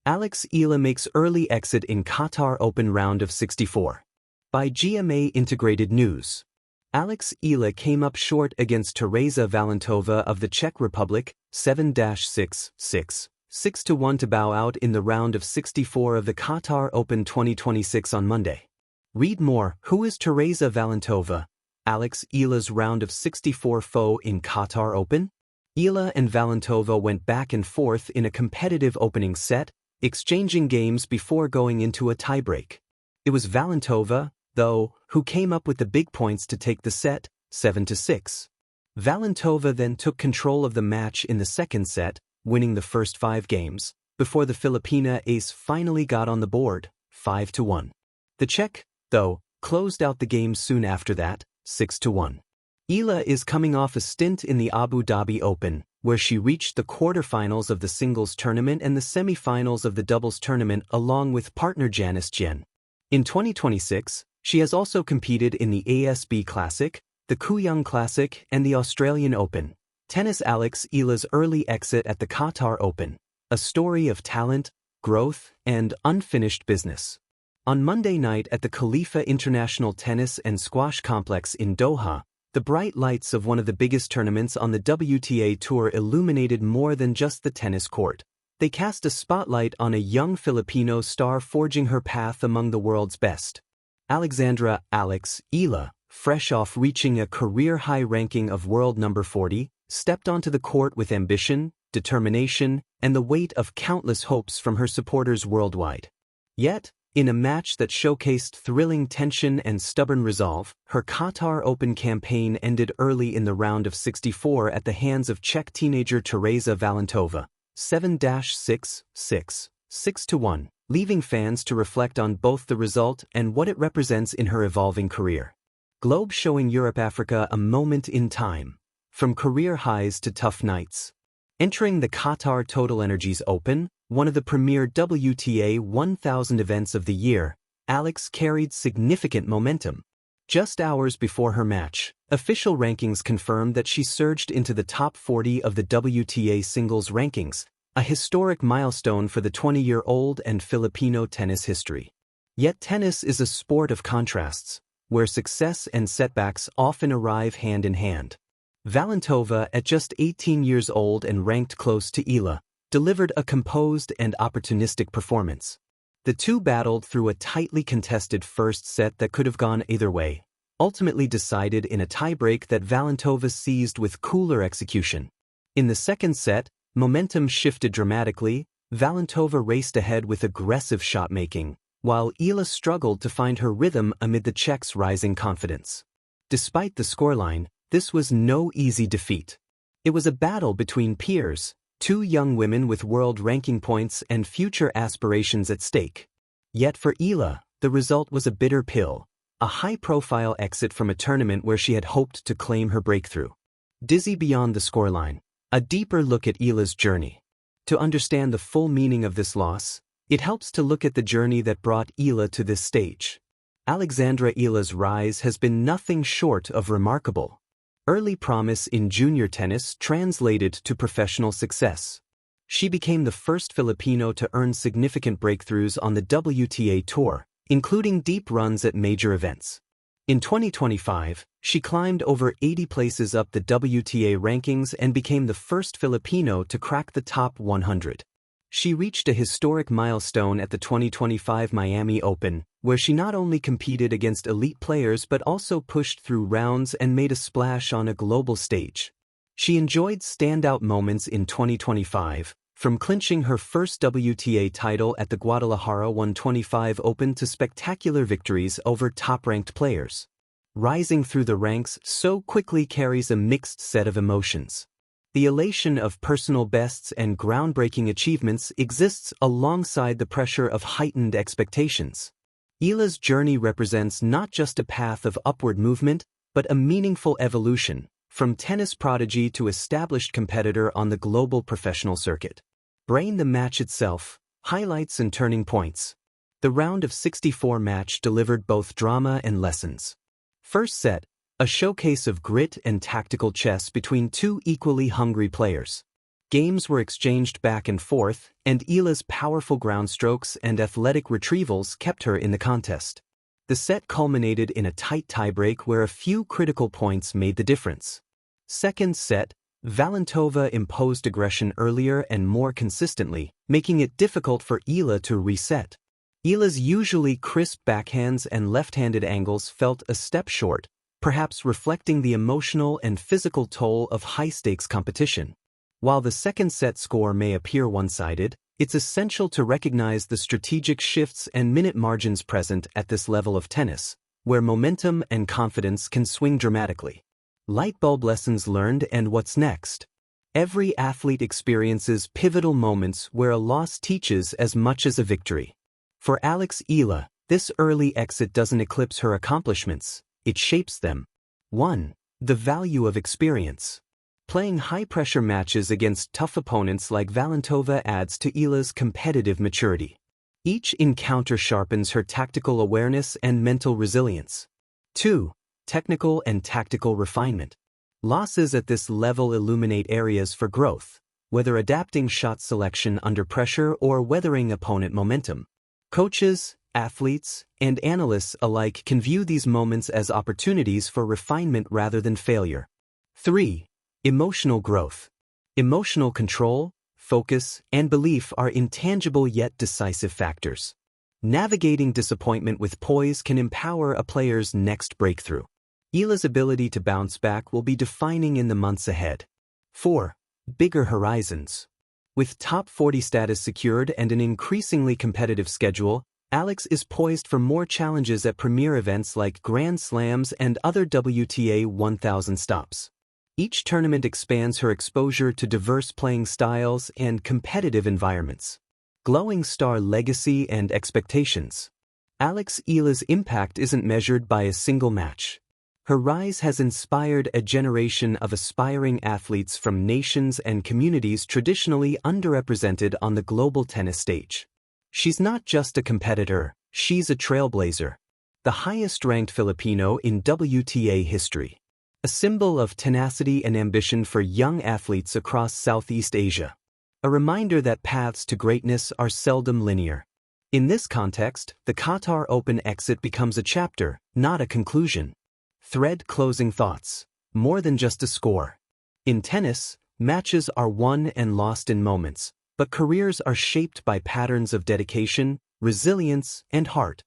Eala makes early exit in Qatar Open round of 64. By GMA Integrated News. Eala came up short against Tereza Valentova of the Czech Republic, 7-6, 6, 6-1 to bow out in the round of 64 of the Qatar Open 2026 on Monday. Read more. Who is Tereza Valentova, Eala's round of 64 foe in Qatar Open? Eala and Valentova went back and forth in a competitive opening set, exchanging games before going into a tiebreak. It was Valentova, though, who came up with the big points to take the set, 7-6. Valentova then took control of the match in the second set, winning the first 5 games, before the Filipina ace finally got on the board, 5-1. The Czech, though, closed out the game soon after that, 6-1. Eala is coming off a stint in the Abu Dhabi Open, where she reached the quarterfinals of the singles tournament and the semifinals of the doubles tournament along with partner Janice Jen. In 2026, she has also competed in the ASB Classic, the Kooyong Classic, and the Australian Open. Tennis. Eala's early exit at the Qatar Open, a story of talent, growth, and unfinished business. On Monday night at the Khalifa International Tennis and Squash Complex in Doha, the bright lights of one of the biggest tournaments on the WTA Tour illuminated more than just the tennis court. They cast a spotlight on a young Filipino star forging her path among the world's best. Eala, fresh off reaching a career-high ranking of world number 40, stepped onto the court with ambition, determination, and the weight of countless hopes from her supporters worldwide. Yet, in a match that showcased thrilling tension and stubborn resolve, her Qatar Open campaign ended early in the round of 64 at the hands of Czech teenager Tereza Valentova, 7-6, 6, 6-1, leaving fans to reflect on both the result and what it represents in her evolving career. Globe showing Europe-Africa a moment in time, from career highs to tough nights. Entering the Qatar TotalEnergies Open, one of the premier WTA 1000 events of the year, Eala carried significant momentum. Just hours before her match, official rankings confirmed that she surged into the top 40 of the WTA singles rankings, a historic milestone for the 20-year-old and Filipino tennis history. Yet tennis is a sport of contrasts, where success and setbacks often arrive hand in hand. Valentova, at just 18 years old and ranked close to Eala, delivered a composed and opportunistic performance. The two battled through a tightly contested first set that could have gone either way, ultimately decided in a tiebreak that Valentova seized with cooler execution. In the second set, momentum shifted dramatically. Valentova raced ahead with aggressive shot-making, while Eala struggled to find her rhythm amid the Czech's rising confidence. Despite the scoreline, this was no easy defeat. It was a battle between peers, two young women with world ranking points and future aspirations at stake. Yet for Eala, the result was a bitter pill, a high-profile exit from a tournament where she had hoped to claim her breakthrough. Dizzy beyond the scoreline, a deeper look at Eala's journey. To understand the full meaning of this loss, it helps to look at the journey that brought Eala to this stage. Eala's rise has been nothing short of remarkable. Early promise in junior tennis translated to professional success. She became the first Filipino to earn significant breakthroughs on the WTA Tour, including deep runs at major events. In 2025, she climbed over 80 places up the WTA rankings and became the first Filipino to crack the top 100. She reached a historic milestone at the 2025 Miami Open, where she not only competed against elite players but also pushed through rounds and made a splash on a global stage. She enjoyed standout moments in 2025, from clinching her first WTA title at the Guadalajara 125 Open to spectacular victories over top-ranked players. Rising through the ranks so quickly carries a mixed set of emotions. The elation of personal bests and groundbreaking achievements exists alongside the pressure of heightened expectations. Eala's journey represents not just a path of upward movement, but a meaningful evolution, from tennis prodigy to established competitor on the global professional circuit. The match itself, highlights and turning points. The round of 64 match delivered both drama and lessons. First set, a showcase of grit and tactical chess between two equally hungry players. Games were exchanged back and forth, and Eala's powerful ground strokes and athletic retrievals kept her in the contest. The set culminated in a tight tiebreak where a few critical points made the difference. Second set, Valentova imposed aggression earlier and more consistently, making it difficult for Eala to reset. Eala's usually crisp backhands and left-handed angles felt a step short, perhaps reflecting the emotional and physical toll of high-stakes competition. While the second set score may appear one-sided, it's essential to recognize the strategic shifts and minute margins present at this level of tennis, where momentum and confidence can swing dramatically. Lightbulb lessons learned and what's next. Every athlete experiences pivotal moments where a loss teaches as much as a victory. For Eala, this early exit doesn't eclipse her accomplishments, it shapes them. 1. The value of experience. Playing high-pressure matches against tough opponents like Valentova adds to Eala's competitive maturity. Each encounter sharpens her tactical awareness and mental resilience. 2. Technical and tactical refinement. Losses at this level illuminate areas for growth, whether adapting shot selection under pressure or weathering opponent momentum. Coaches, athletes, and analysts alike can view these moments as opportunities for refinement rather than failure. 3. Emotional growth. Emotional control, focus, and belief are intangible yet decisive factors. Navigating disappointment with poise can empower a player's next breakthrough. Eala's ability to bounce back will be defining in the months ahead. 4. Bigger horizons. With top 40 status secured and an increasingly competitive schedule, Alex is poised for more challenges at premier events like Grand Slams and other WTA 1000 stops. Each tournament expands her exposure to diverse playing styles and competitive environments. Glowing star legacy and expectations. Eala's impact isn't measured by a single match. Her rise has inspired a generation of aspiring athletes from nations and communities traditionally underrepresented on the global tennis stage. She's not just a competitor, she's a trailblazer. The highest-ranked Filipino in WTA history. A symbol of tenacity and ambition for young athletes across Southeast Asia. A reminder that paths to greatness are seldom linear. In this context, the Qatar Open exit becomes a chapter, not a conclusion. Thread closing thoughts. More than just a score. In tennis, matches are won and lost in moments, but careers are shaped by patterns of dedication, resilience, and heart.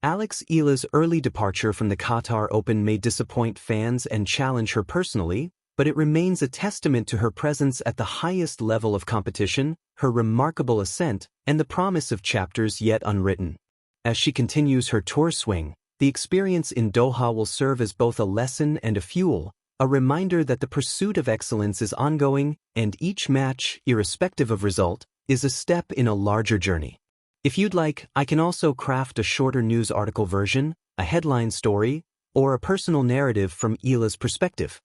Eala's early departure from the Qatar Open may disappoint fans and challenge her personally, but it remains a testament to her presence at the highest level of competition, her remarkable ascent, and the promise of chapters yet unwritten. As she continues her tour swing, the experience in Doha will serve as both a lesson and a fuel, a reminder that the pursuit of excellence is ongoing, and each match, irrespective of result, is a step in a larger journey. If you'd like, I can also craft a shorter news article version, a headline story, or a personal narrative from Eala's perspective.